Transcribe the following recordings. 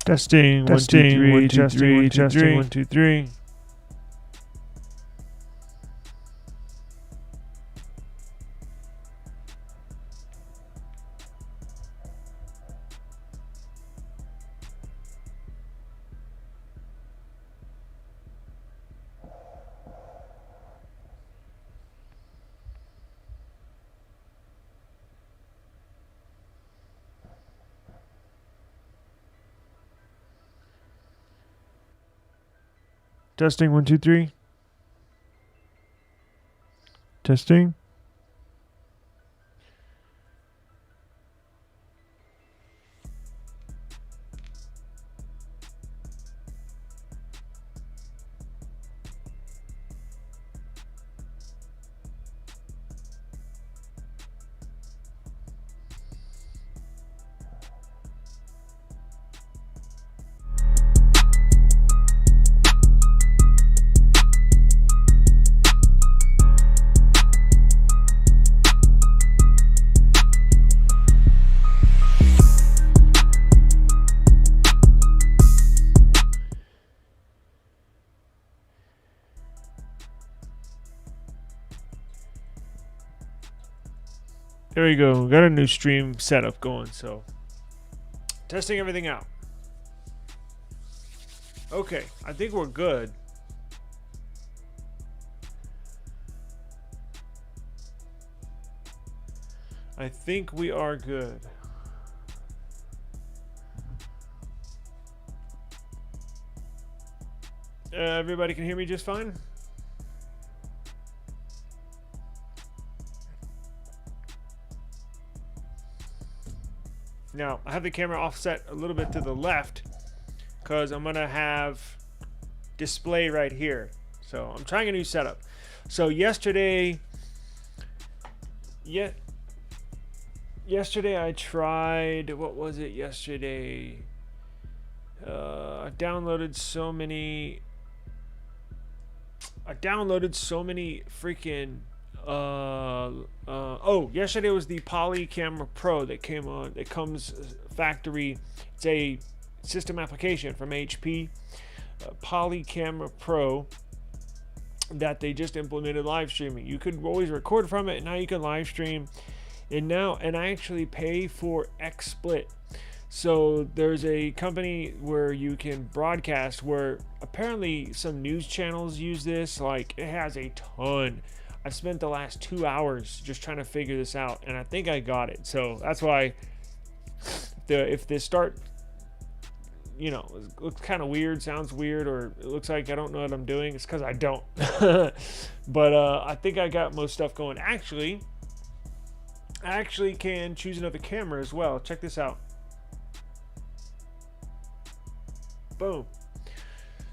Testing, testing, 1, 2, 3, testing, 1, 2, 3. Testing, 1, 2, 3. Testing. There we go. Got a new stream setup going, so testing everything out. Okay, I think we're good. I think we are good. Everybody can hear me just fine? Now, I have the camera offset a little bit to the left because I'm going to have display right here. So I'm trying a new setup. So yesterday I tried, what was it yesterday? I downloaded so many freaking yesterday was the Poly Camera Pro that came on. It comes factory. It's a system application from HP, Poly Camera Pro, that they just implemented live streaming. You could always record from it, and now you can live stream. And I actually pay for XSplit. So there's a company where you can broadcast, where apparently some news channels use this. Like, it has a ton. I spent the last 2 hours just trying to figure this out, and I think I got it. So that's why if this looks kind of weird, sounds weird, or it looks like I don't know what I'm doing, it's because I don't. But I think I got most stuff going. Actually, I actually can choose another camera as well. Check this out. Boom.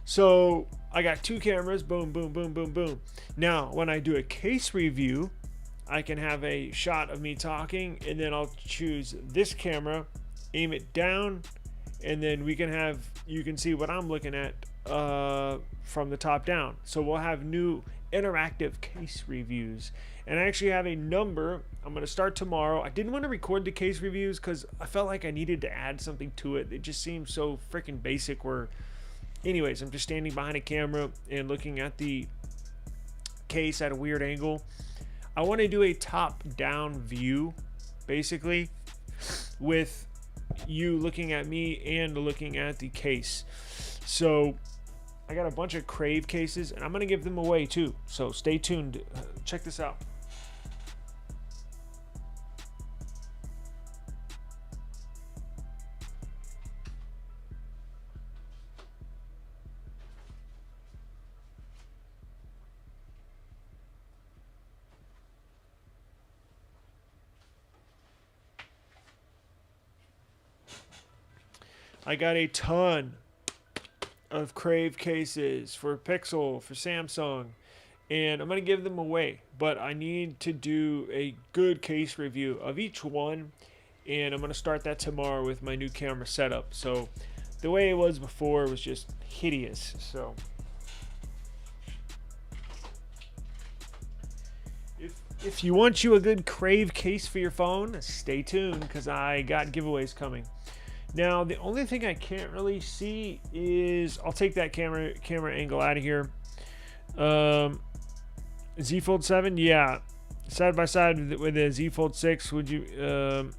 So I got 2 cameras. Boom, boom, boom, boom, boom. Now, when I do a case review, I can have a shot of me talking, and then I'll choose this camera, aim it down, and then you can see what I'm looking at from the top down. So we'll have new interactive case reviews. And I actually have a number. I'm going to start tomorrow. I didn't want to record the case reviews because I felt like I needed to add something to it. It just seemed so freaking basic. Anyways, I'm just standing behind a camera and looking at the case at a weird angle. I want to do a top-down view, basically, with you looking at me and looking at the case. So I got a bunch of Crave cases, and I'm going to give them away too. So stay tuned. Check this out. I got a ton of Crave cases for Pixel, for Samsung, and I'm going to give them away. But I need to do a good case review of each one, and I'm going to start that tomorrow with my new camera setup. So the way it was before was just hideous. So if you want a good Crave case for your phone, stay tuned, because I got giveaways coming. Now, the only thing I can't really see is, I'll take that camera angle out of here. Z Fold 7, yeah, side by side with the Z Fold 6. Would you?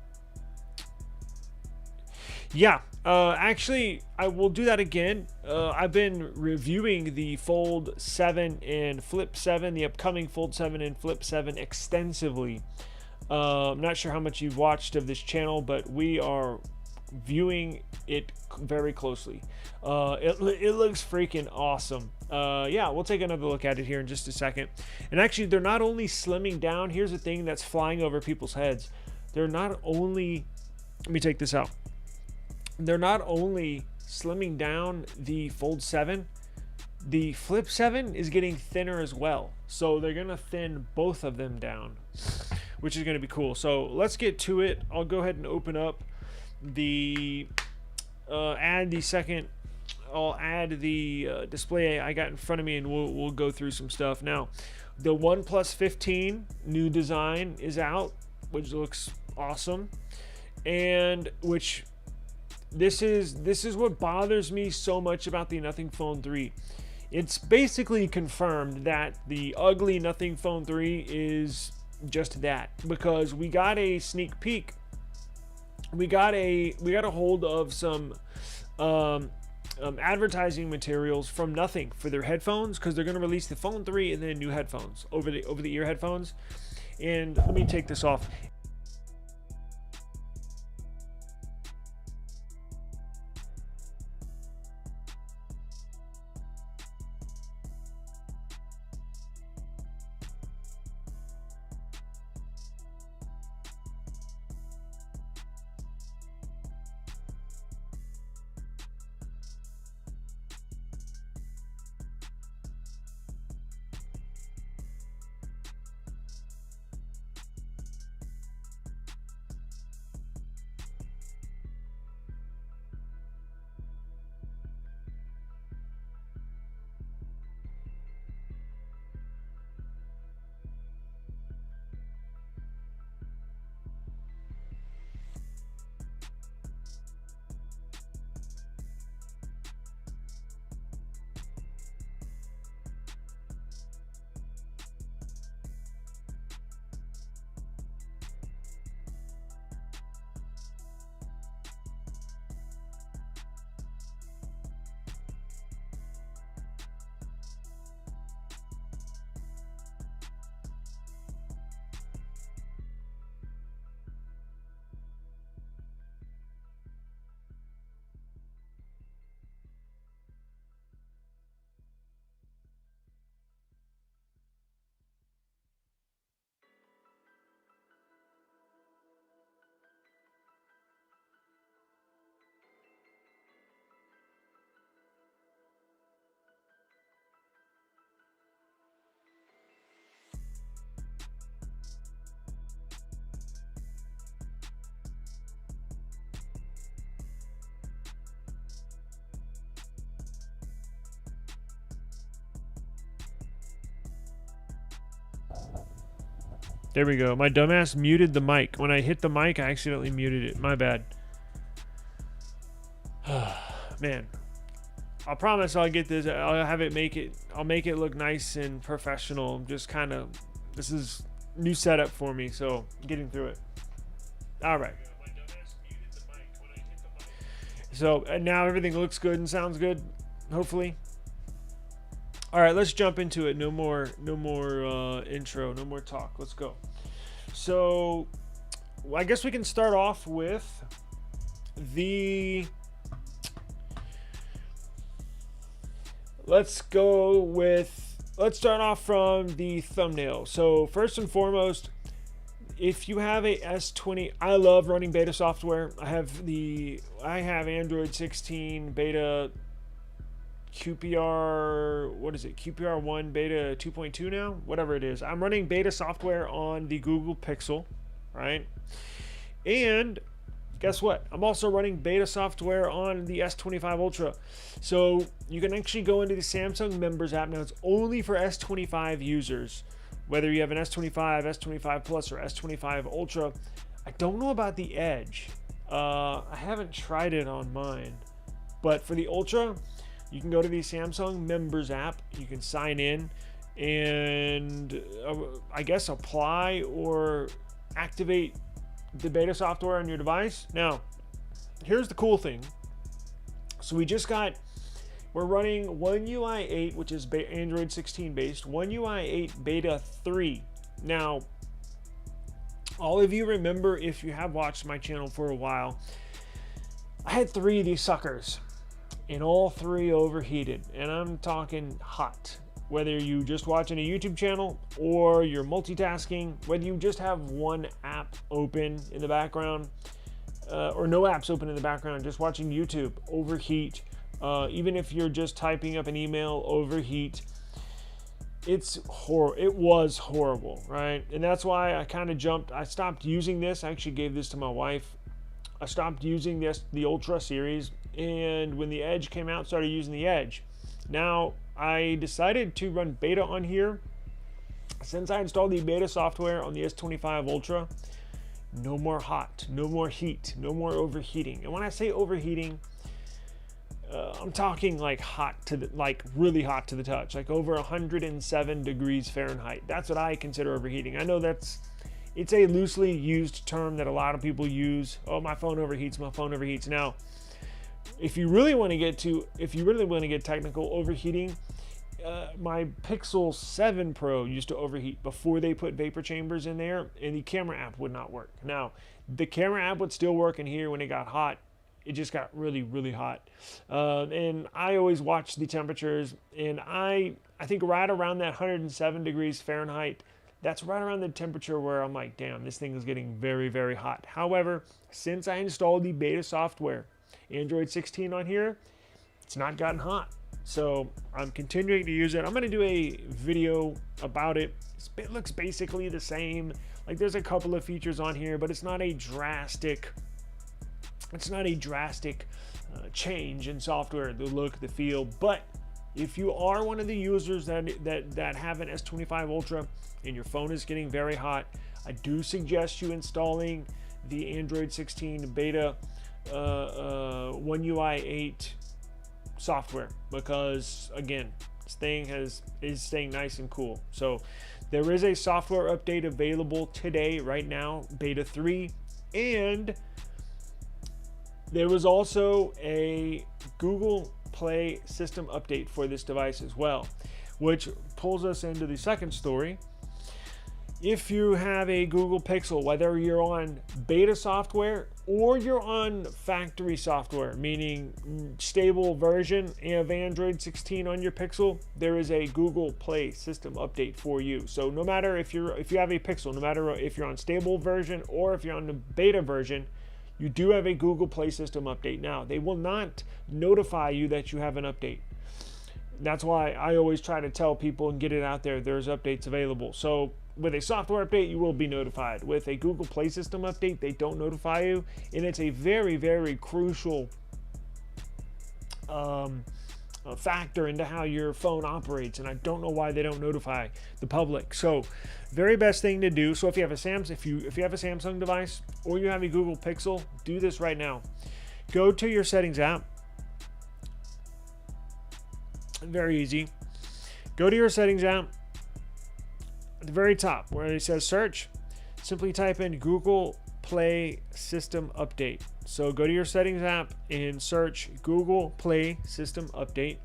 Yeah, actually, I will do that again. I've been reviewing the Fold 7 and Flip 7, the upcoming Fold 7 and Flip 7 extensively. I'm not sure how much you've watched of this channel, but we are viewing it very closely. It looks freaking awesome. Yeah, we'll take another look at it here in just a second. And actually, they're not only slimming down. Here's the thing that's flying over people's heads. They're not only, let me take this out. They're not only slimming down the Fold 7, the Flip 7 is getting thinner as well. So they're going to thin both of them down, which is going to be cool. So let's get to it. I'll go ahead and open up the, add the display I got in front of me, and we'll go through some stuff. Now, the OnePlus 15 new design is out, which looks awesome, and which this is what bothers me so much about the Nothing Phone 3. It's basically confirmed that the ugly Nothing Phone 3 is just that, because we got a sneak peek. We got a hold of some advertising materials from Nothing for their headphones, because they're going to release the Phone 3 and then new headphones, over the ear headphones. And let me take this off. There we go. My dumbass muted the mic. When I hit the mic, I accidentally muted it. My bad. Man, I promise I'll get this. I'll have it make it. I'll make it look nice and professional. Just kind of. This is new setup for me, so getting through it. All right. So now everything looks good and sounds good. Hopefully. All right, let's jump into it. No more intro, no more talk. Let's go. So, I guess we can start off with the. Let's start off from the thumbnail. So first and foremost, if you have a S20, I love running beta software. I have Android 16 beta. QPR, what is it? QPR 1 beta 2.2 now? Whatever it is. I'm running beta software on the Google Pixel, right? And guess what? I'm also running beta software on the S25 Ultra. So you can actually go into the Samsung Members app. Now it's only for S25 users. Whether you have an S25, S25 Plus, or S25 Ultra. I don't know about the Edge. I haven't tried it on mine, but for the Ultra, you can go to the Samsung Members app. You can sign in and I guess apply or activate the beta software on your device. Now, here's the cool thing. So we're running One UI 8, which is Android 16 based, One UI 8 Beta 3. Now, all of you remember, if you have watched my channel for a while, I had 3 of these suckers, and all 3 overheated, and I'm talking hot. Whether you just watching a YouTube channel or you're multitasking, whether you just have one app open in the background or no apps open in the background, just watching YouTube, overheat. Even if you're just typing up an email, overheat. It was horrible, right? And that's why I kind of I stopped using this. I actually gave this to my wife. I stopped using the Ultra series, and when the Edge came out, started using the Edge. Now, I decided to run beta on here. Since I installed the beta software on the S25 Ultra, no more hot, no more heat, no more overheating. And when I say overheating, I'm talking like really hot to the touch, like over 107 degrees Fahrenheit. That's what I consider overheating. I know it's a loosely used term that a lot of people use. Oh, my phone overheats, my phone overheats. Now, if you really want to get technical, overheating, my Pixel 7 Pro used to overheat before they put vapor chambers in there, and the camera app would not work. Now, the camera app would still work in here when it got hot. It just got really, really hot. And I always watch the temperatures, and I think right around that 107 degrees Fahrenheit, that's right around the temperature where I'm like, damn, this thing is getting very, very hot. However, since I installed the beta software, Android 16 on here, it's not gotten hot. So I'm continuing to use it. I'm going to do a video about it. It looks basically the same. Like, there's a couple of features on here, but it's not a drastic change in software, the look, the feel. But if you are one of the users that have an S25 Ultra and your phone is getting very hot, I do suggest you installing the Android 16 beta One UI 8 software, because again, this thing is staying nice and cool. So there is a software update available today, right now, beta 3, and there was also a Google Play system update for this device as well, which pulls us into the second story. If you have a Google Pixel, whether you're on beta software or you're on factory software, meaning stable version of Android 16 on your Pixel, there is a Google Play system update for you. So no matter if you have a Pixel, no matter if you're on stable version or if you're on the beta version, you do have a Google Play system update. Now, they will not notify you that you have an update. That's why I always try to tell people and get it out there, there's updates available. So with a software update, you will be notified. With a Google Play system update, they don't notify you, and it's a very, very crucial factor into how your phone operates, and I don't know why they don't notify the public. So very best thing to do. So if you have a Samsung device or you have a Google Pixel, do this right now. Go to your settings app. Very easy. Go to your settings app. At the very top where it says search, simply type in Google Play System Update. So go to your settings app and search Google Play System Update,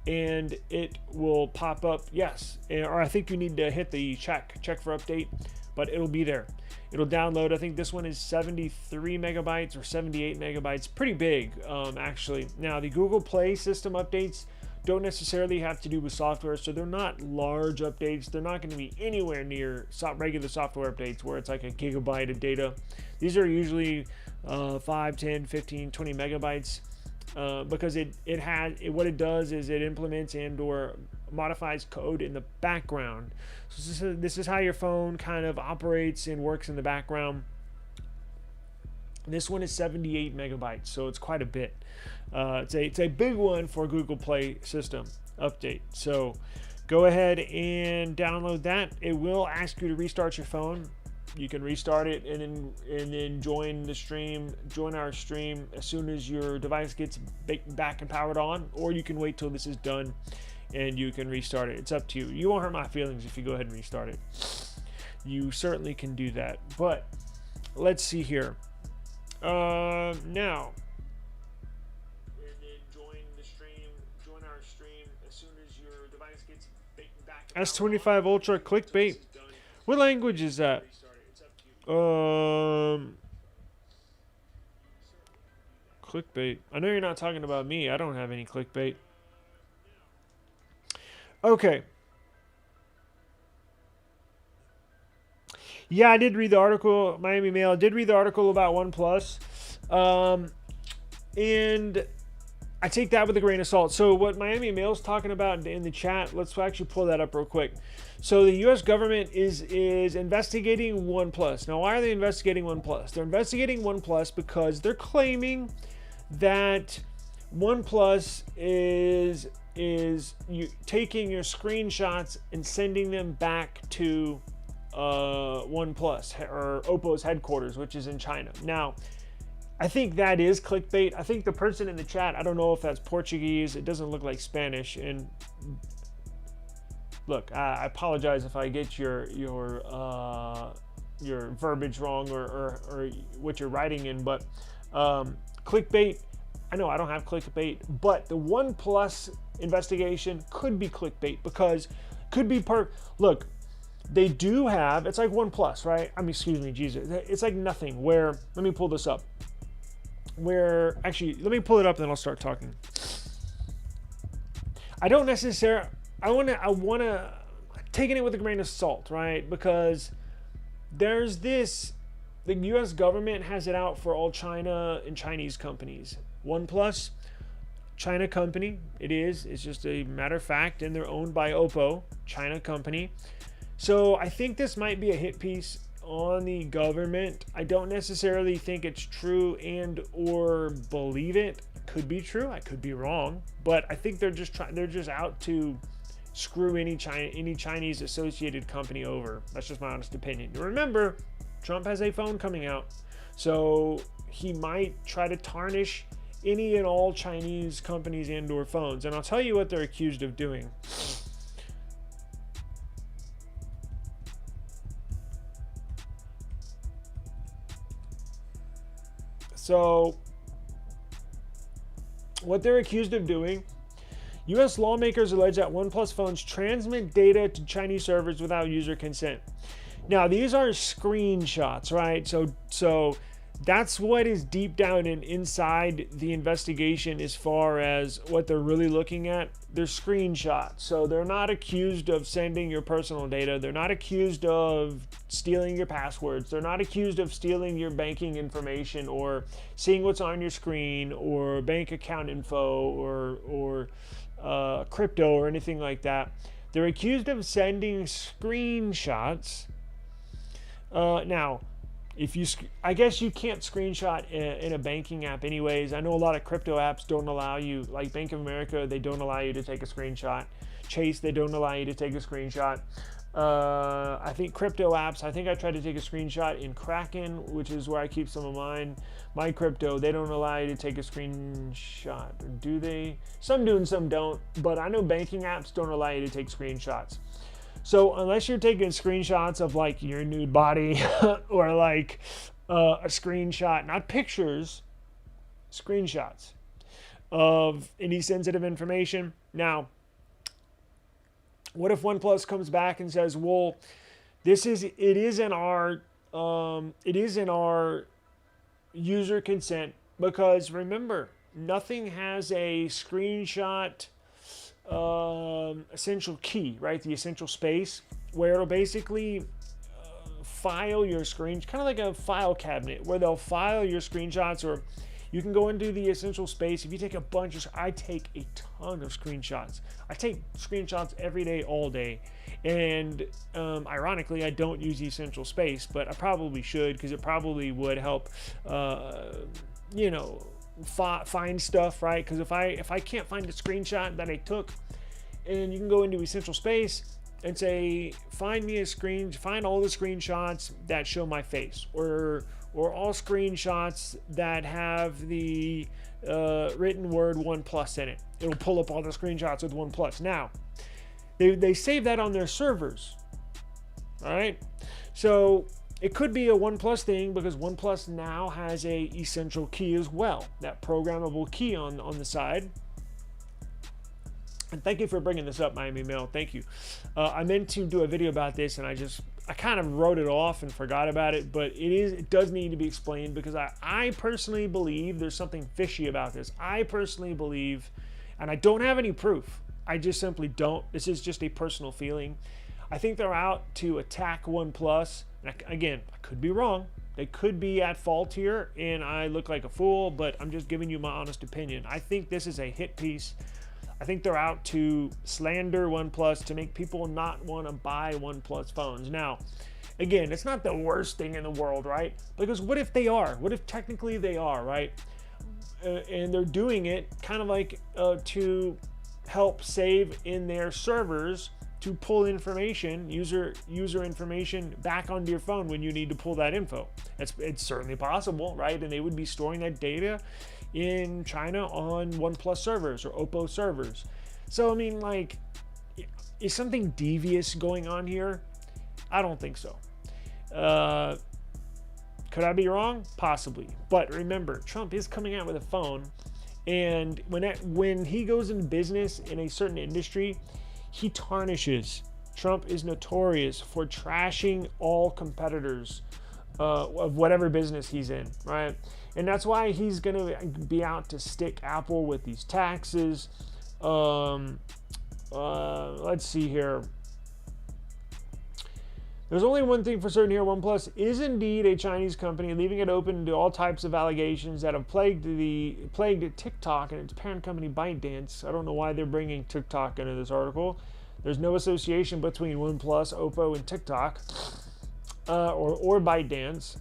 and it will pop up yes, or I think you need to hit the check for update, but it'll be there. It'll download. I think this one is 73 megabytes or 78 megabytes, pretty big actually. Now, the Google Play System updates don't necessarily have to do with software, so they're not large updates. They're not going to be anywhere near regular software updates where it's like a gigabyte of data. These are usually 5, 10, 15, 20 megabytes because what it does is it implements and or modifies code in the background. So this is how your phone kind of operates and works in the background. This one is 78 megabytes, so it's quite a bit. It's a big one for Google Play System Update. So go ahead and download that. It will ask you to restart your phone. You can restart it and then join our stream as soon as your device gets back and powered on, or you can wait till this is done and you can restart it. It's up to you. You won't hurt my feelings if you go ahead and restart it. You certainly can do that. But let's see here. Now, and then join our stream as soon as your device gets back. S25 Ultra clickbait. What language is that? Clickbait. I know you're not talking about me. I don't have any clickbait. Okay. Yeah, I did read the article, Miami Mail. I did read the article about OnePlus. And I take that with a grain of salt. So what Miami Mail is talking about in the chat, let's actually pull that up real quick. So the U.S. government is investigating OnePlus. Now, why are they investigating OnePlus? They're investigating OnePlus because they're claiming that OnePlus is you taking your screenshots and sending them back to OnePlus or Oppo's headquarters, which is in China. Now, I think that is clickbait. I think the person in the chat, I don't know if that's Portuguese. It doesn't look like Spanish. And look, I apologize if I get your verbiage wrong or what you're writing in, but clickbait. I know I don't have clickbait, but the OnePlus investigation could be clickbait because could be look. They do have, it's like OnePlus, right? I mean, excuse me, Jesus. It's like nothing where, let me pull this up. Actually, let me pull it up and then I'll start talking. I don't necessarily, I want to, taking it with a grain of salt, right? Because there's this, the US government has it out for all China and Chinese companies. OnePlus, China company, it's just a matter of fact, and they're owned by Oppo, China company. So I think this might be a hit piece on the government. I don't necessarily think it's true and or believe it. Could be true, I could be wrong, but I think they're just out to screw any Chinese associated company over. That's just my honest opinion. Remember, Trump has a phone coming out, so he might try to tarnish any and all Chinese companies and or phones. And I'll tell you what they're accused of doing. So, what they're accused of doing, U.S. lawmakers allege that OnePlus phones transmit data to Chinese servers without user consent. Now, these are screenshots, right? So that's what is deep down and inside the investigation as far as what they're really looking at. They're screenshots. So they're not accused of sending your personal data. They're not accused of stealing your passwords. They're not accused of stealing your banking information or seeing what's on your screen or bank account info or crypto or anything like that. They're accused of sending screenshots. Now, I guess you can't screenshot in a banking app anyways. I know a lot of crypto apps don't allow you, like Bank of America, they don't allow you to take a screenshot. Chase, they don't allow you to take a screenshot. I think crypto apps, I think I tried to take a screenshot in Kraken, which is where I keep some of mine. My crypto, they don't allow you to take a screenshot. Or do they? Some do and some don't, but I know banking apps don't allow you to take screenshots. So unless you're taking screenshots of like your nude body or like a screenshot, not pictures, screenshots of any sensitive information. Now, what if OnePlus comes back and says, well, it is in our user consent, because remember, nothing has a screenshot essential key, right? The essential space where it'll basically file your screen, kind of like a file cabinet where they'll file your screenshots, or you can go into the essential space. If you take a bunch of, I take a ton of screenshots. I take screenshots every day, all day. And ironically, I don't use the essential space, but I probably should, because it probably would help, find stuff, right? Because if I can't find a screenshot that I took, and you can go into essential space, and say, find all the screenshots that show my face, or all screenshots that have the written word OnePlus in it. It'll pull up all the screenshots with OnePlus. Now, they save that on their servers. All right, so it could be a OnePlus thing because OnePlus now has a essential key as well, that programmable key on the side. And thank you for bringing this up, Miami Mail. Thank you. I meant to do a video about this, and I kind of wrote it off and forgot about it, but it does need to be explained because I personally believe there's something fishy about this. I personally believe, and I don't have any proof. I just simply don't. This is just a personal feeling. I think they're out to attack OnePlus. Again, I could be wrong. They could be at fault here, and I look like a fool, but I'm just giving you my honest opinion. I think this is a hit piece. I think they're out to slander OnePlus to make people not want to buy OnePlus phones. Now, again, it's not the worst thing in the world, right? Because what if they are? What if technically they are, right? And they're doing it kind of like to help save in their servers to pull information, user information back onto your phone when you need to pull that info. It's certainly possible, right? And they would be storing that data in China on OnePlus servers or Oppo servers. So, I mean, like, is something devious going on here? I don't think so. Could I be wrong? Possibly. But remember, Trump is coming out with a phone, and when he goes into business in a certain industry, he tarnishes. Trump is notorious for trashing all competitors of whatever business he's in, right? And that's why he's going to be out to stick Apple with these taxes. Let's see here. There's only one thing for certain here. OnePlus is indeed a Chinese company, leaving it open to all types of allegations that have plagued TikTok and its parent company ByteDance. I don't know why they're bringing TikTok into this article. There's no association between OnePlus, Oppo, and TikTok, or ByteDance.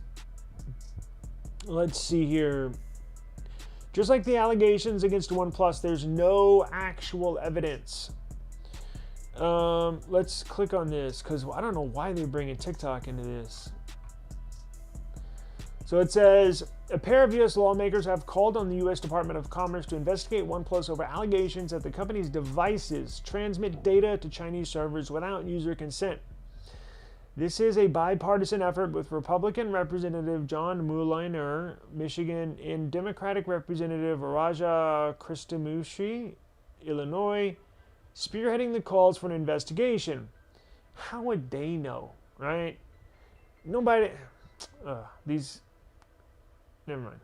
Let's see here. Just like the allegations against OnePlus, there's no actual evidence. Let's click on this because I don't know why they're bringing TikTok into this. So it says, a pair of U.S. lawmakers have called on the U.S. Department of Commerce to investigate OnePlus over allegations that the company's devices transmit data to Chinese servers without user consent. This is a bipartisan effort with Republican Representative John Mueller, Michigan, and Democratic Representative Raja Kristamushi, Illinois, spearheading the calls for an investigation. How would they know, right? Nobody. Never mind.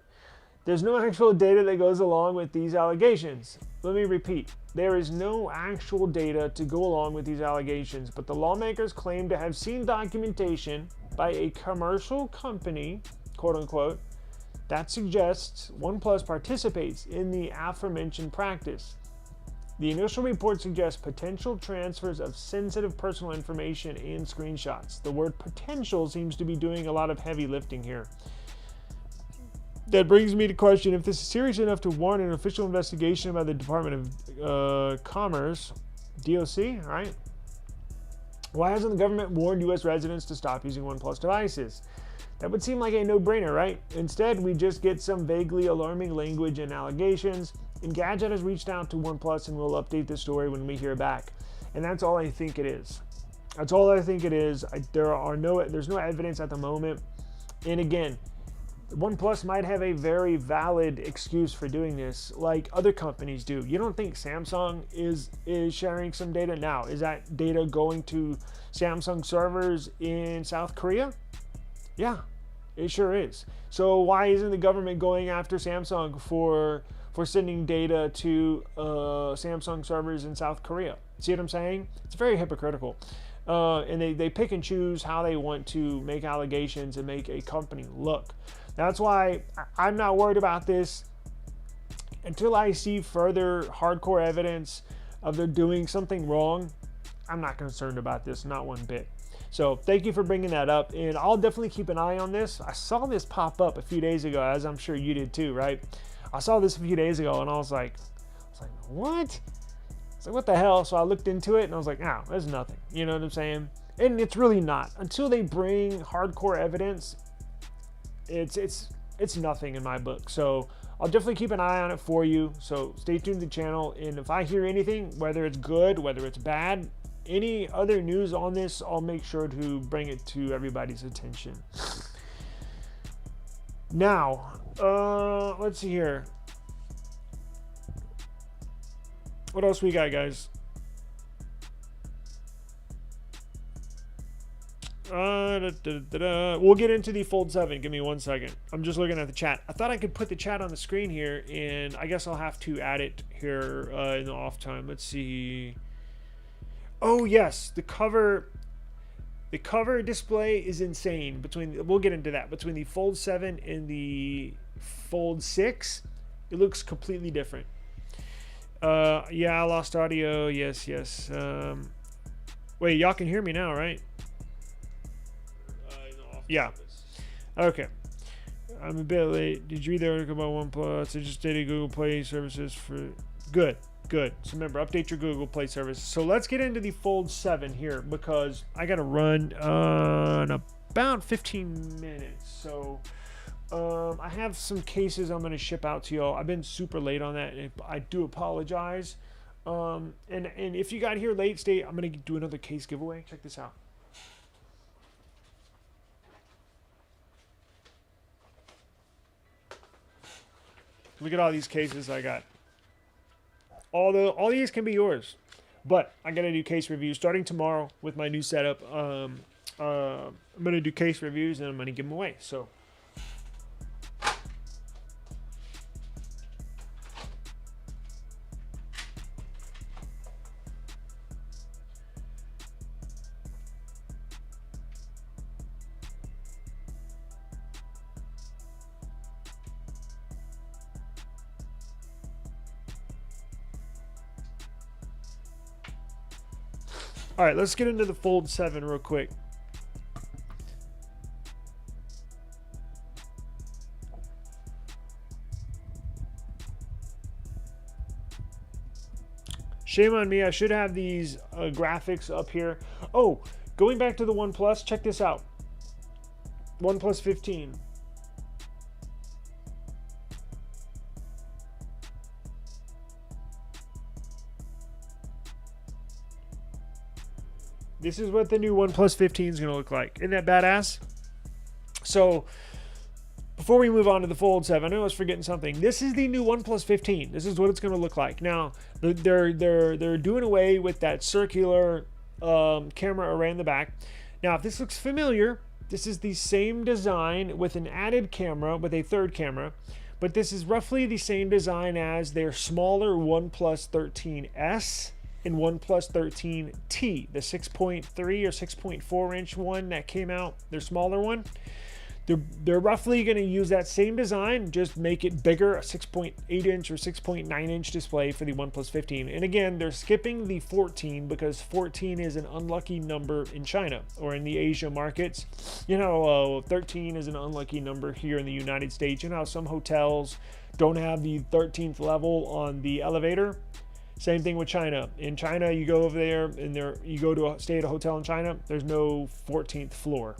There's no actual data that goes along with these allegations. Let me repeat. There is no actual data to go along with these allegations, but the lawmakers claim to have seen documentation by a commercial company, quote unquote, that suggests OnePlus participates in the aforementioned practice. The initial report suggests potential transfers of sensitive personal information and screenshots. The word potential seems to be doing a lot of heavy lifting here. That brings me to question if this is serious enough to warrant an official investigation by the Department of Commerce, DOC, right? Why hasn't the government warned U.S. residents to stop using OnePlus devices? That would seem like a no-brainer, right? Instead, we just get some vaguely alarming language and allegations. Engadget has reached out to OnePlus and will update the story when we hear back. And that's all I think it is. That's all I think it is. There's no evidence at the moment. And again, OnePlus might have a very valid excuse for doing this, like other companies do. You don't think Samsung is sharing some data now? Is that data going to Samsung servers in South Korea? Yeah, it sure is. So why isn't the government going after Samsung for sending data to Samsung servers in South Korea? See what I'm saying? It's very hypocritical. And they pick and choose how they want to make allegations and make a company look. That's why I'm not worried about this until I see further hardcore evidence of they're doing something wrong. I'm not concerned about this, not one bit. So thank you for bringing that up, and I'll definitely keep an eye on this. I saw this pop up a few days ago, as I'm sure you did too, right? I saw this a few days ago, and I was like, what? It's like, what the hell? So I looked into it and I was like, oh, there's nothing. You know what I'm saying? And it's really not. Until they bring hardcore evidence, it's nothing in my book. So I'll definitely keep an eye on it for you. So stay tuned to the channel. And if I hear anything, whether it's good, whether it's bad, any other news on this, I'll make sure to bring it to everybody's attention. Now, let's see here. What else we got, guys? We'll get into the Fold 7. Give me 1 second. I'm just looking at the chat. I thought I could put the chat on the screen here, and I guess I'll have to add it here in the off time. Let's see. Oh yes, the cover display is insane. We'll get into that. Between the Fold 7 and the Fold 6, it looks completely different. Yeah, I lost audio. Yes. Wait, y'all can hear me now, right? Yeah. Okay. I'm a bit late. Did you read the article about OnePlus? I just did Google Play services for... Good. So remember, update your Google Play service. So let's get into the Fold 7 here, because I got to run in about 15 minutes. So I have some cases I'm going to ship out to y'all. I've been super late on that, and I do apologize. And if you got here late, I'm going to do another case giveaway. Check this out. Look at all these cases I got. All these can be yours, but I gotta do case reviews starting tomorrow with my new setup. I'm gonna do case reviews and I'm gonna give them away. So all right, let's get into the Fold 7 real quick. Shame on me. I should have these graphics up here. Oh, going back to the OnePlus, check this out. OnePlus 15. This is what the new OnePlus 15 is going to look like. Isn't that badass? So, before we move on to the Fold 7, I know I was forgetting something. This is the new OnePlus 15. This is what it's going to look like. Now, they're doing away with that circular camera array in the back. Now, if this looks familiar, this is the same design with an added camera, with a third camera. But this is roughly the same design as their smaller OnePlus 13S. In OnePlus 13T, the 6.3 or 6.4 inch one that came out, their smaller one. They're roughly going to use that same design, just make it bigger, a 6.8 inch or 6.9 inch display for the OnePlus 15. And again, they're skipping the 14 because 14 is an unlucky number in China or in the Asia markets. You know, 13 is an unlucky number here in the United States. You know how some hotels don't have the 13th level on the elevator? Same thing with China. In China, you go over there and you go to stay at a hotel in China, there's no 14th floor.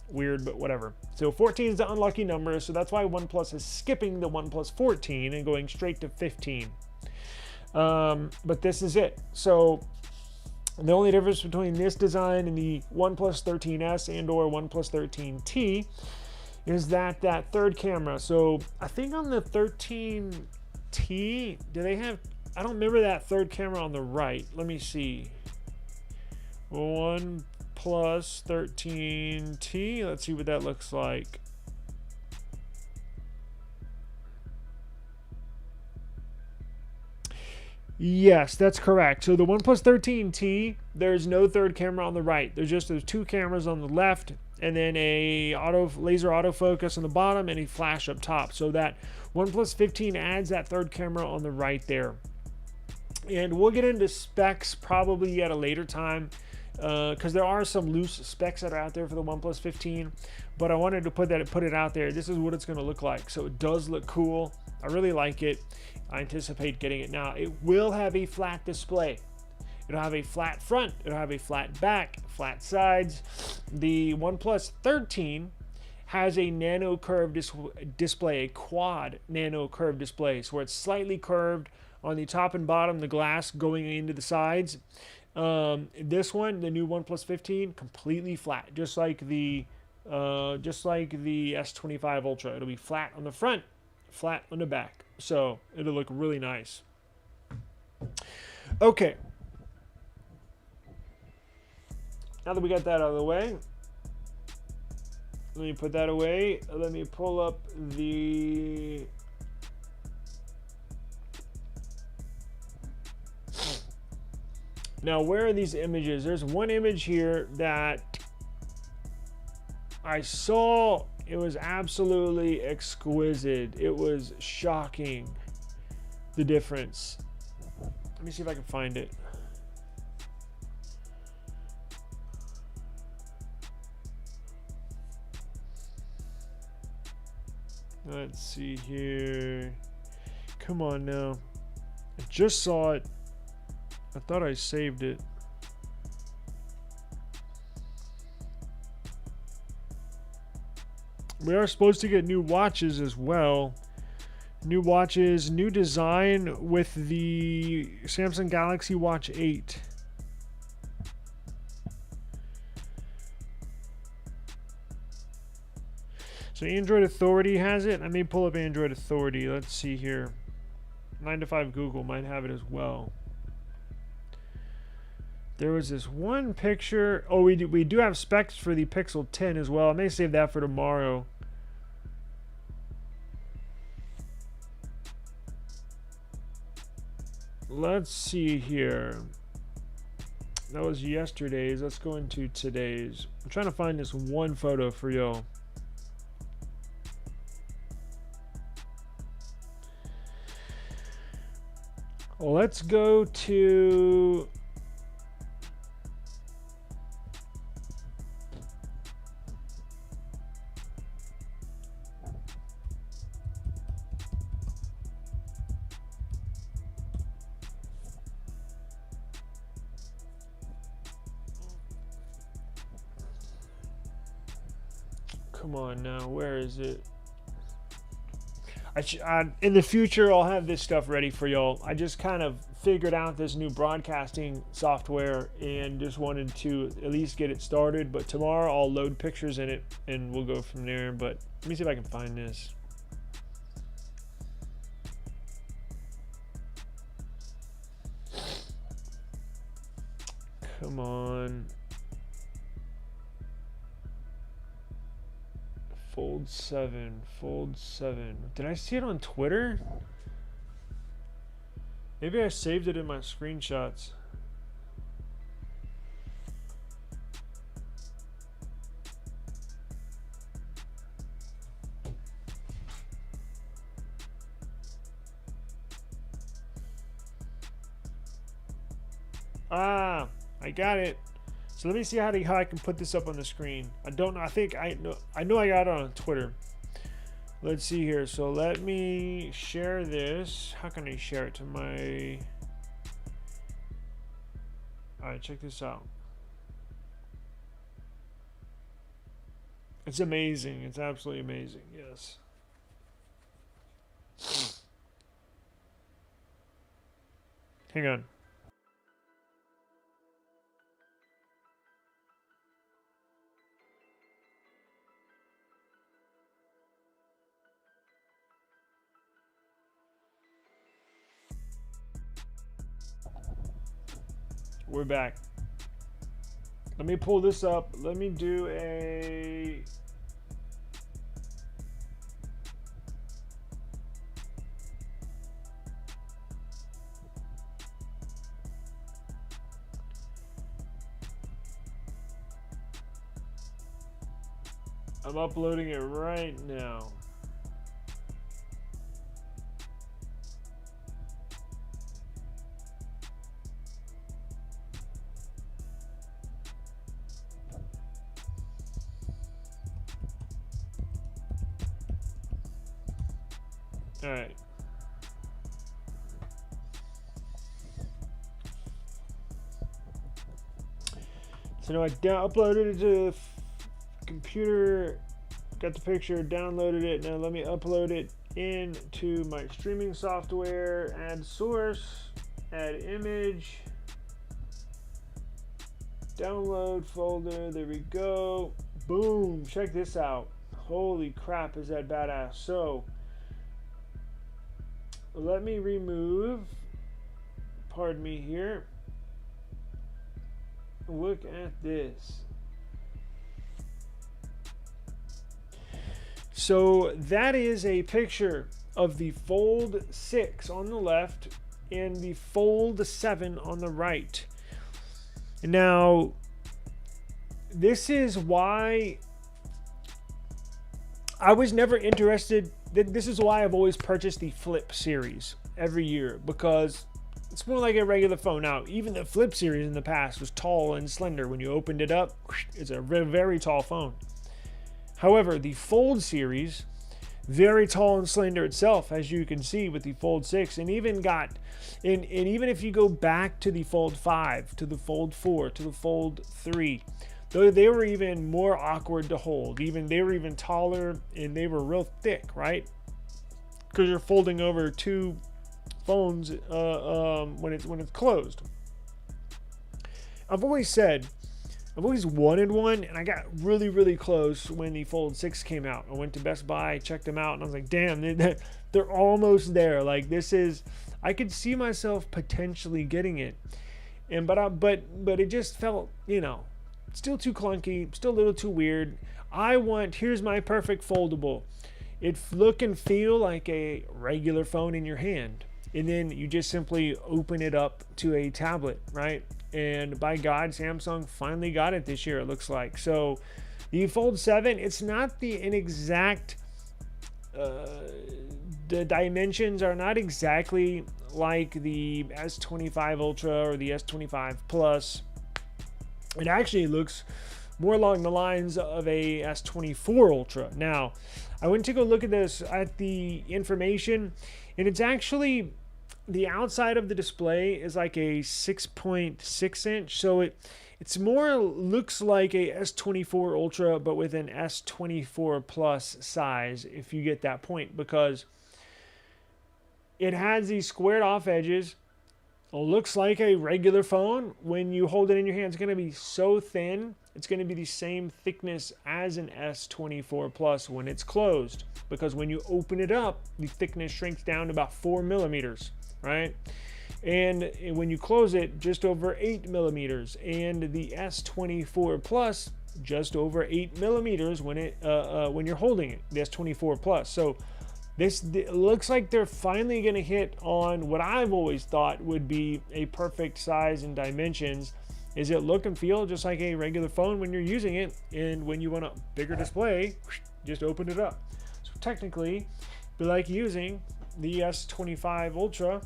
Weird, but whatever. So 14 is the unlucky number, so that's why OnePlus is skipping the OnePlus 14 and going straight to 15. But this is it. So the only difference between this design and the OnePlus 13S and or OnePlus 13T is that third camera. So I think on the 13T, do they have... I don't remember that third camera on the right. Let me see. OnePlus 13T. Let's see what that looks like. Yes, that's correct. So the OnePlus 13T, there's no third camera on the right. There's two cameras on the left, and then a laser autofocus on the bottom and a flash up top. So that OnePlus 15 adds that third camera on the right there. And we'll get into specs probably at a later time because there are some loose specs that are out there for the OnePlus 15, but I wanted to put it out there. This is what it's going to look like. So it does look cool. I really like it. I anticipate getting it now. It will have a flat display. It'll have a flat front. It'll have a flat back, flat sides. The OnePlus 13 has a nano curved display, a quad nano curved display, so where it's slightly curved on the top and bottom, the glass going into the sides. This one, the new OnePlus 15, completely flat, just like the S25 Ultra. It'll be flat on the front, flat on the back, so it'll look really nice. Okay. Now that we got that out of the way, let me put that away. Let me pull up the now, where are these images? There's one image here that I saw. It was absolutely exquisite. It was shocking, the difference. Let me see if I can find it. Let's see here. Come on now. I just saw it. I thought I saved it. We are supposed to get new watches as well. New watches, new design with the Samsung Galaxy Watch 8. So Android Authority has it. I may pull up Android Authority. Let's see here. 9to5 Google might have it as well. There was this one picture. Oh, we do have specs for the Pixel 10 as well. I may save that for tomorrow. Let's see here. That was yesterday's. Let's go into today's. I'm trying to find this one photo for y'all. Let's go to come on now, where is it? In the future, I'll have this stuff ready for y'all. I just kind of figured out this new broadcasting software and just wanted to at least get it started. But tomorrow, I'll load pictures in it and we'll go from there. But let me see if I can find this. Come on. Fold 7, Fold 7. Did I see it on Twitter? Maybe I saved it in my screenshots. Ah, I got it. So let me see how I can put this up on the screen. I don't know. I know I got it on Twitter. Let's see here. So let me share this. How can I share it to my... Alright, check this out. It's amazing. It's absolutely amazing. Yes. Hang on. We're back. Let me pull this up. Let me do a... I'm uploading it right now. All right. So now I uploaded it to the computer, got the picture, downloaded it. Now let me upload it into my streaming software, add source, add image, download folder, there we go. Boom, check this out. Holy crap, is that badass. So let me remove, pardon me here. Look at this. So that is a picture of the Fold 6 on the left and the Fold 7 on the right. Now, this is why I was never interested. This is why I've always purchased the Flip series every year, because it's more like a regular phone. Now, even the Flip series in the past was tall and slender. When you opened it up, it's a very, very tall phone. However, the Fold series, very tall and slender itself, as you can see with the Fold 6, and even even if you go back to the Fold 5, to the Fold 4, to the Fold 3, though they were even more awkward to hold. They were even taller, and they were real thick, right? Because you're folding over two phones when it's closed. I've always wanted one, and I got really, really close when the Fold 6 came out. I went to Best Buy, checked them out, and I was like, damn, they're almost there. Like, I could see myself potentially getting it. But it just felt, still too clunky, still a little too weird. Here's my perfect foldable. It look and feel like a regular phone in your hand. And then you just simply open it up to a tablet, right? And by God, Samsung finally got it this year, it looks like. So the Fold 7, it's not an exact, the dimensions are not exactly like the S25 Ultra or the S25 Plus. It actually looks more along the lines of a S24 Ultra. Now, I went to go look at the information, and it's actually, the outside of the display is like a 6.6 inch, so it's more looks like a S24 Ultra, but with an S24 Plus size, if you get that point, because it has these squared off edges. It looks like a regular phone. When you hold it in your hand, it's going to be so thin. It's going to be the same thickness as an S24 Plus when it's closed, because when you open it up, the thickness shrinks down to about 4 millimeters. Right? And when you close it, just over 8 millimeters, and the S24 Plus just over 8 millimeters when you're holding it, the S24 Plus. So it looks like they're finally going to hit on what I've always thought would be a perfect size and dimensions. Is it look and feel just like a regular phone when you're using it, and when you want a bigger display, just open it up. So technically, it'd be like using the S25 Ultra,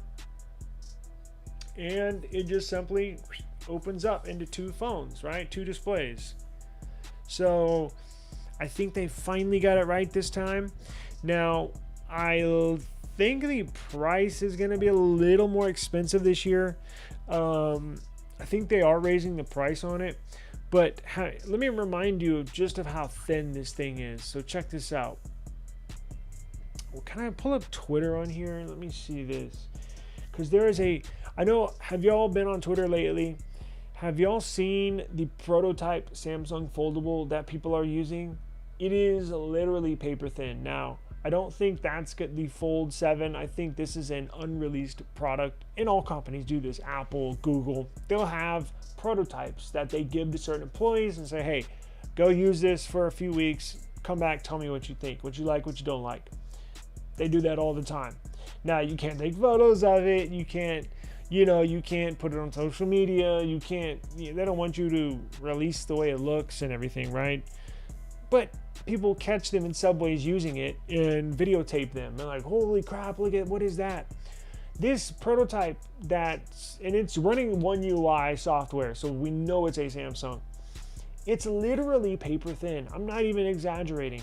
and it just simply opens up into two phones, right? Two displays. So I think they finally got it right this time. Now, I think the price is going to be a little more expensive this year. I think they are raising the price on it, but let me remind you just of how thin this thing is. So check this out. Well, can I pull up Twitter on here? Let me see this. Because there is have y'all been on Twitter lately? Have y'all seen the prototype Samsung foldable that people are using? It is literally paper thin. Now, I don't think that's the Fold 7. I think this is an unreleased product, and all companies do this. Apple, Google, they'll have prototypes that they give to certain employees and say, hey, go use this for a few weeks, come back, tell me what you think, what you like, what you don't like. They do that all the time. Now, you can't take photos of it. You can't put it on social media. They don't want you to release the way it looks and everything, right? But people catch them in subways using it and videotape them. They're like, holy crap, look at, what is that? This prototype and it's running One UI software, so we know it's a Samsung. It's literally paper thin. I'm not even exaggerating.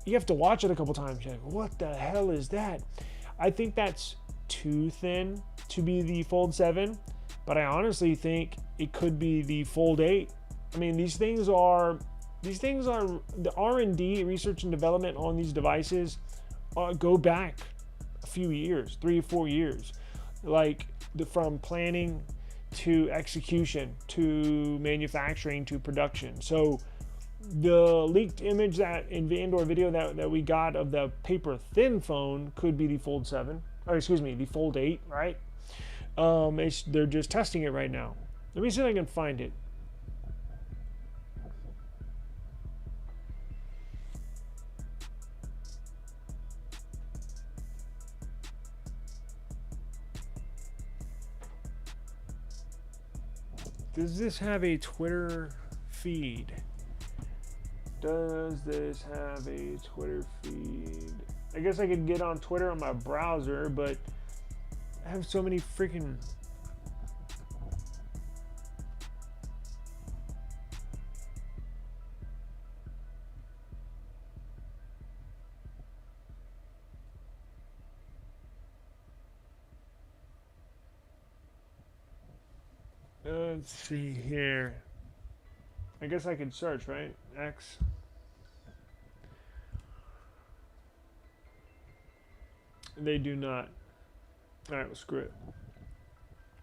You have to watch it a couple times. You're like, what the hell is that? I think that's too thin to be the Fold 7, but I honestly think it could be the Fold 8. I mean, these things are the R&D, research and development on these devices go back a few years, 3 or 4 years, like from planning to execution to manufacturing to production. So the leaked image and/or video that we got of the paper thin phone could be the Fold 7, or excuse me, the Fold 8, right? They're just testing it right now. Let me see if I can find it. Does this have a Twitter feed? Does this have a Twitter feed? I guess I could get on Twitter on my browser, but I have so many freaking... Let's see here. I guess I could search, right? X. They do not. All right, well, screw it.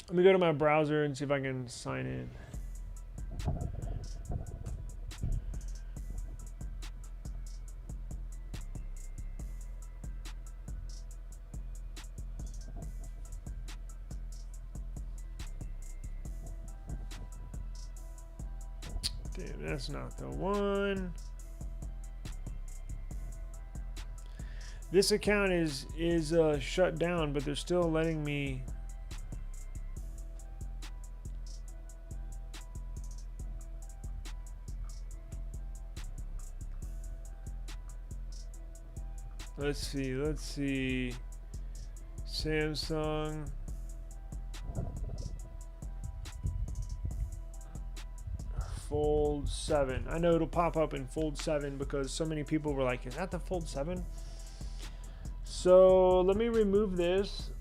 Let me go to my browser and see if I can sign in. Damn, that's not the one. This account is shut down, but they're still letting me. Let's see. Samsung. Fold 7. I know it'll pop up in Fold 7 because so many people were like, is that the Fold 7? So let me remove this.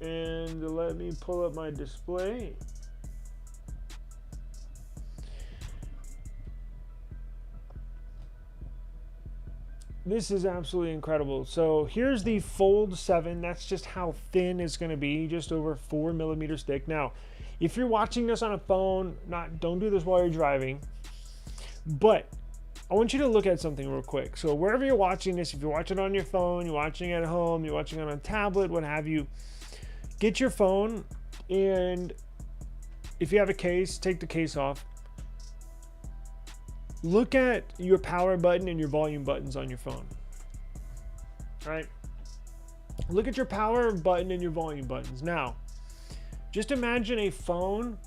And let me pull up my display. This is absolutely incredible. So here's the Fold 7. That's just how thin it's going to be, just over 4 millimeters thick. Now, if you're watching this on a phone, don't do this while you're driving. But I want you to look at something real quick. So wherever you're watching this, if you're watching it on your phone, you're watching it at home, you're watching it on a tablet, what have you, get your phone, and if you have a case, take the case off. Look at your power button and your volume buttons on your phone. All right? Look at your power button and your volume buttons. Now, just imagine a phone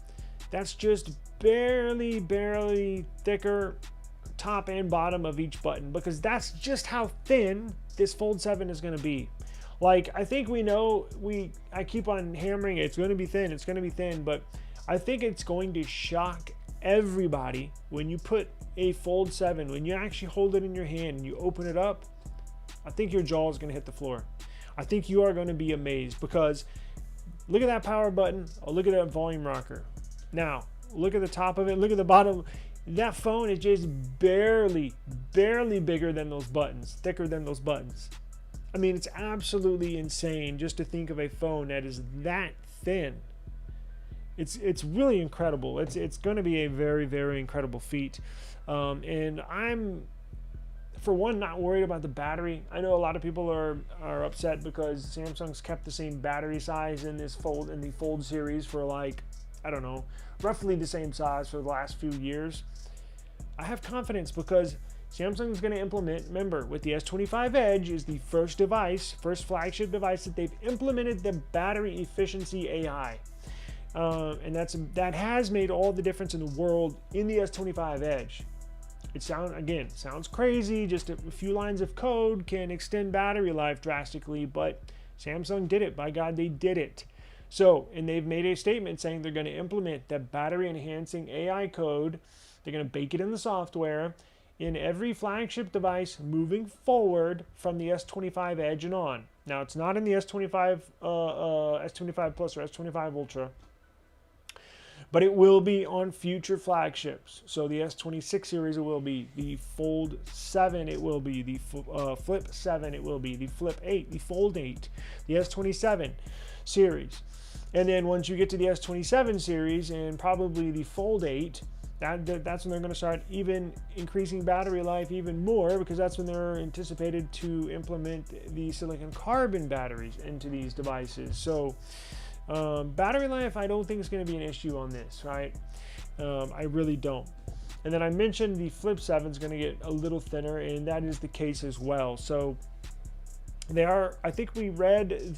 that's just barely thicker top and bottom of each button, because that's just how thin this Fold 7 is going to be. Like, I think we know, I keep on hammering it, it's going to be thin, but I think it's going to shock everybody when you put a Fold 7, when you actually hold it in your hand and you open it up. I think your jaw is going to hit the floor. I think you are going to be amazed, because look at that power button. Oh, look at that volume rocker. Now, look at the top of it. Look at the bottom. That phone is just barely bigger than those buttons, thicker than those buttons. I mean, it's absolutely insane just to think of a phone that is that thin. It's really incredible. It's going to be a very incredible feat. And I'm, for one, not worried about the battery. I know a lot of people are upset because Samsung's kept the same battery size in the Fold series for, like, I don't know, roughly the same size for the last few years. I have confidence because Samsung's going to implement, remember, with the S25 Edge is the first flagship device that they've implemented the battery efficiency AI. And that has made all the difference in the world in the S25 Edge. It sounds crazy. Just a few lines of code can extend battery life drastically, but Samsung did it. By God, they did it. So, and they've made a statement saying they're going to implement that battery enhancing AI code. They're going to bake it in the software, in every flagship device moving forward from the S25 Edge and on. Now, it's not in the S25, S25 Plus or S25 Ultra, but it will be on future flagships. So the S26 series, it will be. The Fold 7, it will be. The Flip 7, it will be. The Flip 8, the Fold 8, the S27 series. And then once you get to the S27 series and probably the Fold 8, that's when they're going to start even increasing battery life even more, because that's when they're anticipated to implement the silicon carbon batteries into these devices. So battery life, I don't think is going to be an issue on this, right? I really don't. And then I mentioned the Flip 7 is going to get a little thinner, and that is the case as well. So they are, I think we read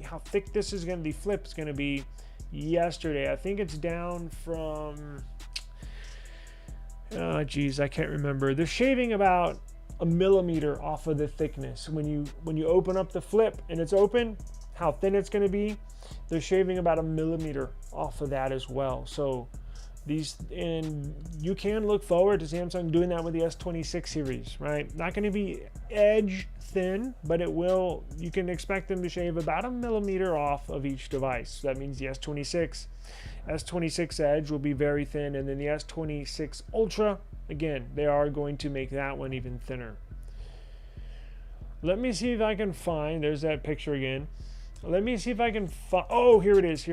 how thick this is going to, the Flip is going to be yesterday. I think it's down from, oh geez, I can't remember. They're shaving about a millimeter off of the thickness. When you open up the Flip and it's open, how thin it's going to be, they're shaving about a millimeter off of that as well. So and you can look forward to Samsung doing that with the S26 series, right? Not going to be edge thin, but you can expect them to shave about a millimeter off of each device. So that means the S26 Edge will be very thin, and then the S26 Ultra, again, they are going to make that one even thinner. Let me see if I can find, there's that picture again. Let me see if I can find, oh, here it is.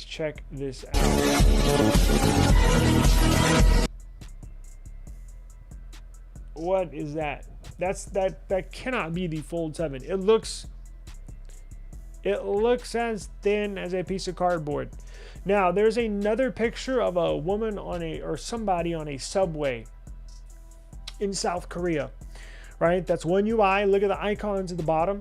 Check this out. What is that? That cannot be the Fold 7. It looks as thin as a piece of cardboard. Now, there's another picture of a woman or somebody on a subway in South Korea, right? That's One UI. Look at the icons at the bottom.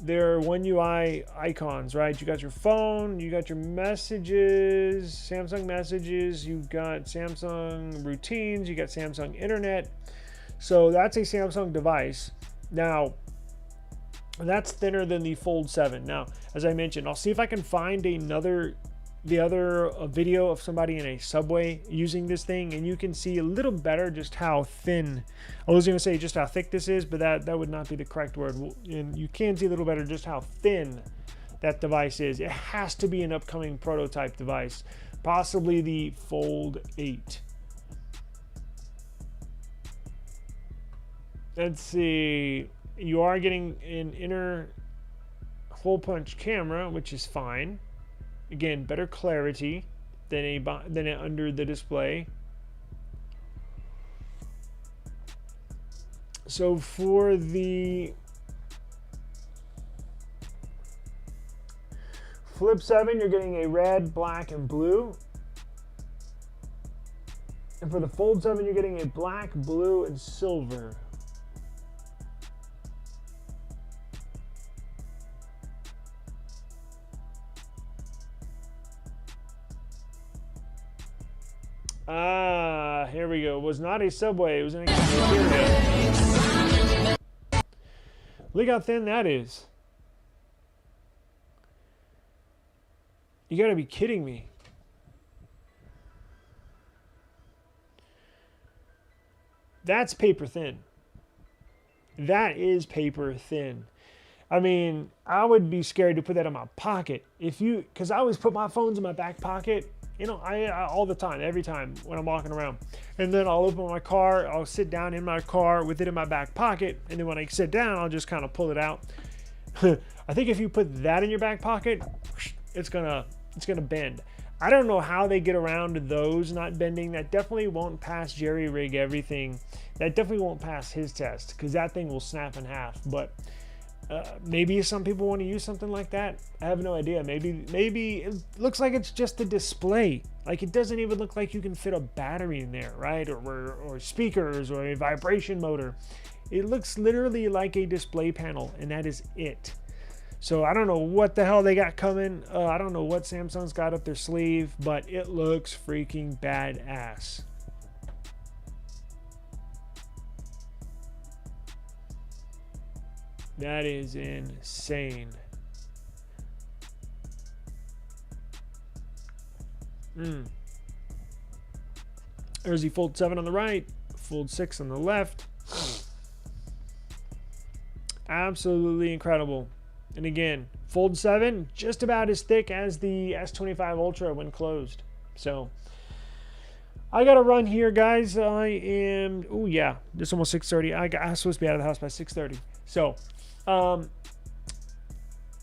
They're One UI icons, right? You got your phone, you got your messages, Samsung messages, you got Samsung routines, you got Samsung internet. So that's a Samsung device. Now, that's thinner than the Fold 7. Now, as I mentioned, I'll see if I can find the other video of somebody in a subway using this thing, and you can see a little better just how thin. I was going to say just how thick this is, but that would not be the correct word. And you can see a little better just how thin that device is. It has to be an upcoming prototype device, possibly the Fold 8. Let's see. You are getting an inner hole punch camera, which is fine. Again, better clarity than under the display. So for the Flip 7, you're getting a red, black, and blue. And for the Fold 7, you're getting a black, blue, and silver. Here we go. It was not a subway. It was in a cafeteria. Look how thin that is. You gotta be kidding me. That's paper thin. That is paper thin. I mean, I would be scared to put that in my pocket. Because I always put my phones in my back pocket. You know, I all the time, every time when I'm walking around. And then I'll open my car, I'll sit down in my car with it in my back pocket, and then when I sit down, I'll just kind of pull it out. I think if you put that in your back pocket, it's gonna bend. I don't know how they get around those not bending. That definitely won't pass Jerry Rig everything. That definitely won't pass his test, because that thing will snap in half. But maybe some people want to use something like that. I have no idea. Maybe it looks like it's just a display. Like, it doesn't even look like you can fit a battery in there, right? Or speakers or a vibration motor. It looks literally like a display panel, and that is it. So I don't know what the hell they got coming. I don't know what Samsung's got up their sleeve, but it looks freaking badass. That is insane. There's the Fold 7 on the right, Fold 6 on the left. Absolutely incredible. And again, Fold 7 just about as thick as the S25 Ultra when closed. So I got to run here, guys. I am, oh yeah, it's almost 6:30. I'm supposed to be out of the house by 6:30. So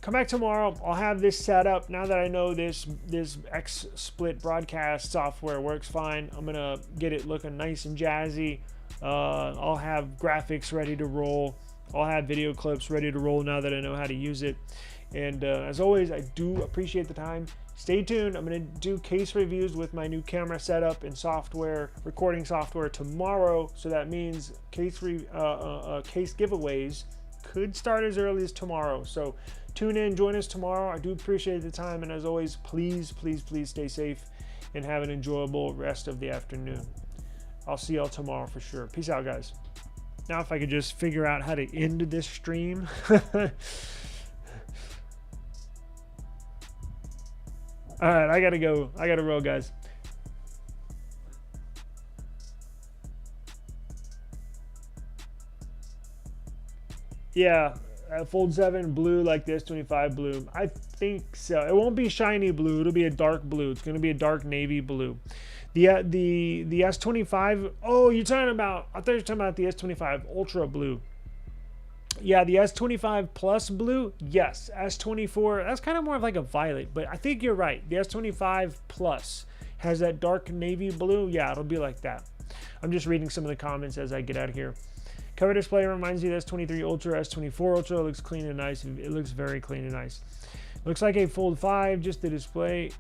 come back tomorrow. I'll have this set up now that I know this XSplit broadcast software works fine. I'm gonna get it looking nice and jazzy. I'll have graphics ready to roll. I'll have video clips ready to roll now that I know how to use it. And as always, I do appreciate the time. Stay tuned. I'm going to do case reviews with my new camera setup and software, recording software tomorrow. So that means case giveaways could start as early as tomorrow. So tune in, join us tomorrow. I do appreciate the time. And as always, please, please, please stay safe and have an enjoyable rest of the afternoon. I'll see y'all tomorrow for sure. Peace out, guys. Now, if I could just figure out how to end this stream. All right, I gotta go. I gotta roll, guys. Yeah, Fold 7 blue like this, 25 blue. I think so. It won't be shiny blue. It'll be a dark blue. It's gonna be a dark navy blue. The S25. Oh, you're talking about? I thought you were talking about the S25 Ultra blue. Yeah, the S25 Plus blue. Yes, S24. That's kind of more of like a violet, but I think you're right. The S25 Plus has that dark navy blue. Yeah, it'll be like that. I'm just reading some of the comments as I get out of here. Cover display reminds you of the S23 Ultra, S24 Ultra. It looks clean and nice. It looks very clean and nice. Looks like a Fold 5, just the display.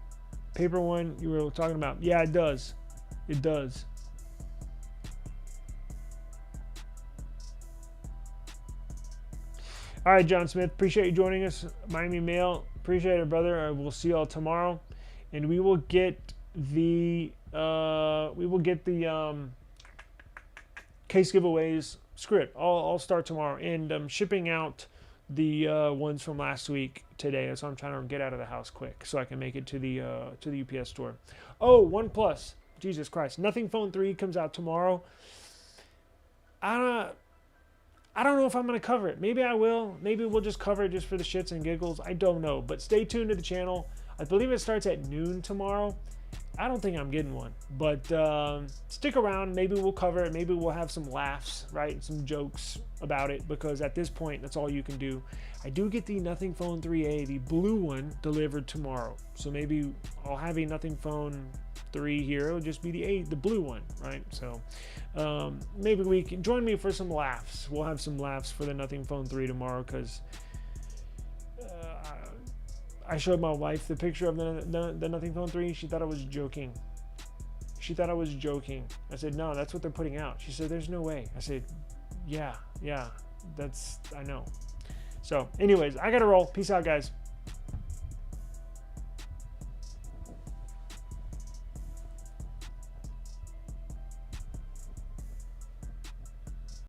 Paper one you were talking about. Yeah, it does. It does. All right, John Smith, appreciate you joining us. Miami Mail, appreciate it, brother. We'll see y'all tomorrow, and we will get the case giveaways. Screw it, I'll start tomorrow, and I'm shipping out the ones from last week today. That's why I'm trying to get out of the house quick so I can make it to the UPS store. Oh, OnePlus, Jesus Christ, Nothing Phone 3 comes out tomorrow. I don't know if I'm going to cover it. Maybe I will. Maybe we'll just cover it just for the shits and giggles. I don't know. But stay tuned to the channel. I believe it starts at noon tomorrow. I don't think I'm getting one. But stick around. Maybe we'll cover it. Maybe we'll have some laughs, right? Some jokes about it. Because at this point, that's all you can do. I do get the Nothing Phone 3A, the blue one, delivered tomorrow. So maybe I'll have a Nothing Phone 3 here. It'll just be the blue one, right? So maybe we can join me for some laughs. We'll have some laughs for the Nothing Phone 3 tomorrow, because I showed my wife the picture of the Nothing Phone 3. She thought I was joking. I said, no, that's what they're putting out. She said, there's no way. I said, yeah, I know. So anyways, I gotta roll. Peace out, guys.